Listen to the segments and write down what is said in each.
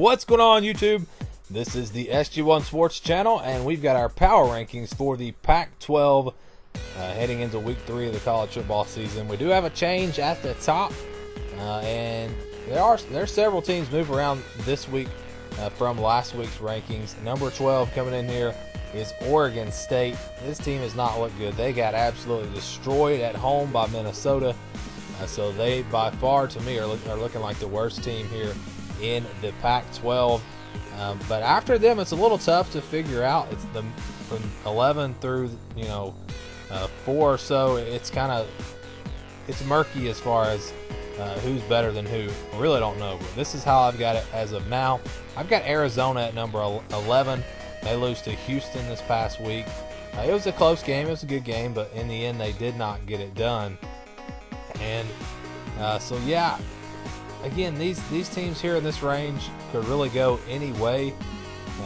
What's going on, YouTube? This is the SG1 Sports channel, and we've got our power rankings for the Pac-12 heading into week 3 of the college football season. We do have a change at the top, and there's several teams move around this week from last week's rankings. Number 12 coming in here is Oregon State. This team has not looked good. They got absolutely destroyed at home by Minnesota. So they, by far, to me, are looking like the worst team here in the Pac-12. But after them, it's a little tough to figure out. It's from 11 through 4 or so. It's murky as far as who's better than who. I really don't know. But this is how I've got it as of now. I've got Arizona at number 11. They lose to Houston this past week. It was a close game. It was a good game, but in the end, they did not get it done. And so yeah, again, these teams here in this range could really go any way.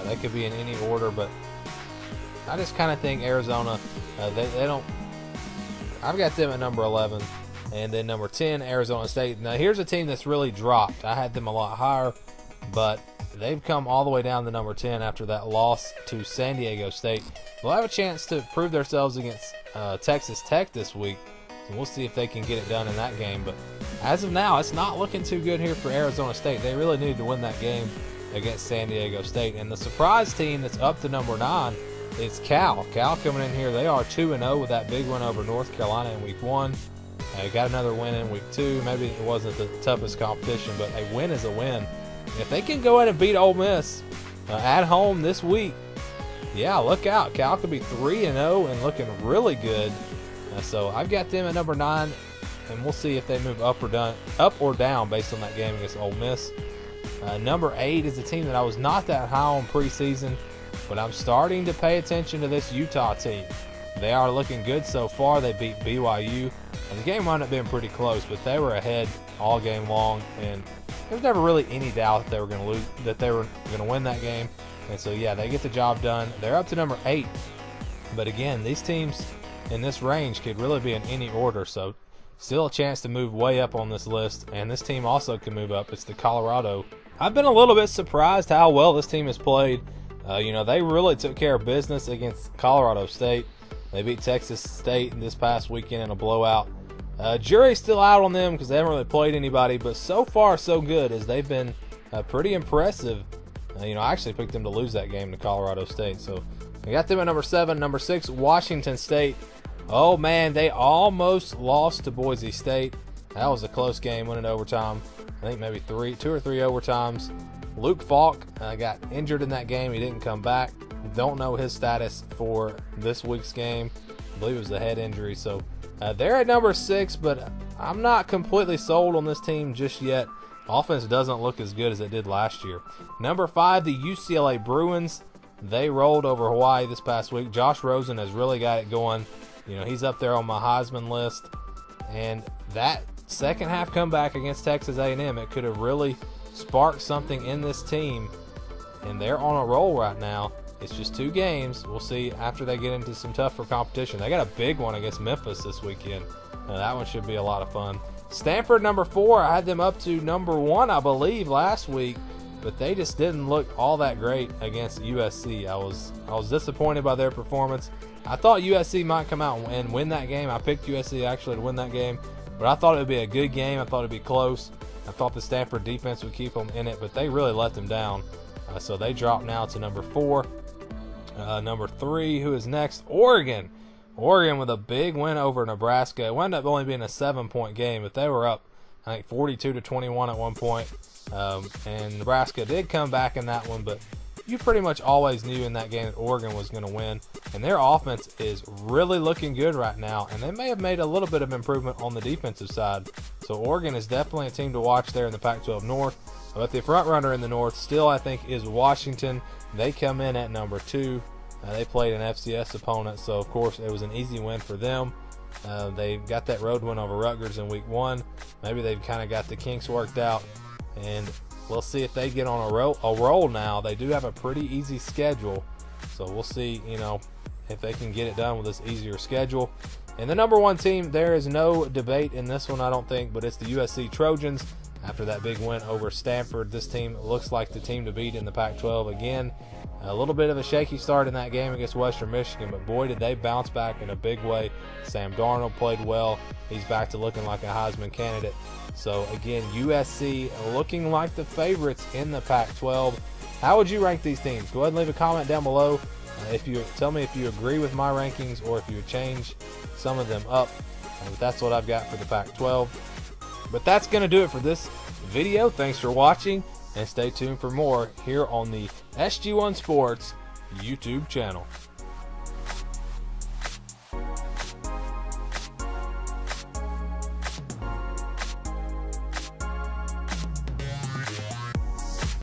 They could be in any order, but I just kind of think Arizona, they don't. I've got them at number 11, and then number 10, Arizona State. Now here's a team that's really dropped. I had them a lot higher, but they've come all the way down to number 10 after that loss to San Diego State. They'll have a chance to prove themselves against Texas Tech this week. So we'll see if they can get it done in that game. But as of now, it's not looking too good here for Arizona State. They really needed to win that game against San Diego State. And the surprise team that's up to number 9 is Cal. Cal coming in here, they are 2-0 with that big win over North Carolina in week 1. They got another win in week 2. Maybe it wasn't the toughest competition, but a win is a win. And if they can go in and beat Ole Miss at home this week, yeah, look out. Cal could be 3-0 and looking really good. So I've got them at number 9, and we'll see if they move up or down based on that game against Ole Miss. Number 8 is a team that I was not that high on preseason, but I'm starting to pay attention to this Utah team. They are looking good so far. They beat BYU. And the game wound up being pretty close, but they were ahead all game long, and there's never really any doubt that they were going to lose, that they were going to win that game. And so yeah, they get the job done. They're up to number 8, but again, these teams in this range could really be in any order, so still a chance to move way up on this list. And this team also can move up. It's the Colorado. I've been a little bit surprised how well this team has played. They really took care of business against Colorado State. They beat Texas State this past weekend in a blowout. Jury's still out on them because they haven't really played anybody, but so far so good, as they've been pretty impressive. I actually picked them to lose that game to Colorado State, so I got them at number 7. Number 6, Washington State. Oh man, they almost lost to Boise State. That was a close game, went in overtime. I think maybe 2 or 3 overtimes. Luke Falk got injured in that game. He didn't come back. Don't know his status for this week's game. I believe it was a head injury. So they're at number 6, but I'm not completely sold on this team just yet. Offense doesn't look as good as it did last year. Number 5, the UCLA Bruins. They rolled over Hawaii this past week. Josh Rosen has really got it going. He's up there on my Heisman list. And that second half comeback against Texas A&M, it could have really sparked something in this team. And they're on a roll right now. It's just 2 games. We'll see after they get into some tougher competition. They got a big one against Memphis this weekend. That one should be a lot of fun. Stanford, number 4. I had them up to number 1, I believe, last week. But they just didn't look all that great against USC. I was disappointed by their performance. I thought USC might come out and win that game. I picked USC actually to win that game, but I thought it would be a good game. I thought it would be close. I thought the Stanford defense would keep them in it, but they really let them down. So they drop now to number 4. Number 3, who is next? Oregon. Oregon with a big win over Nebraska. It wound up only being a 7-point game, but they were up, I think, 42-21 at one point. And Nebraska did come back in that one, but you pretty much always knew in that game that Oregon was going to win. And their offense is really looking good right now, and they may have made a little bit of improvement on the defensive side. So Oregon is definitely a team to watch there in the Pac-12 North. But the front runner in the North still, I think, is Washington. They come in at number 2. They played an FCS opponent, so of course it was an easy win for them. They got that road win over Rutgers in week 1. Maybe they've kind of got the kinks worked out, and we'll see if they get on a roll now. They do have a pretty easy schedule, so we'll see, if they can get it done with this easier schedule. And the number 1 team, there is no debate in this one, I don't think, but it's the USC Trojans. after that big win over Stanford. This team looks like the team to beat in the Pac-12 again. A little bit of a shaky start in that game against Western Michigan, but boy, did they bounce back in a big way. Sam Darnold played well. He's back to looking like a Heisman candidate. So again, USC looking like the favorites in the Pac-12. How would you rank these teams? Go ahead and leave a comment down below. If you tell me if you agree with my rankings or if you would change some of them up. But that's what I've got for the Pac-12. But that's going to do it for this video. Thanks for watching, and stay tuned for more here on the SG1 Sports YouTube channel.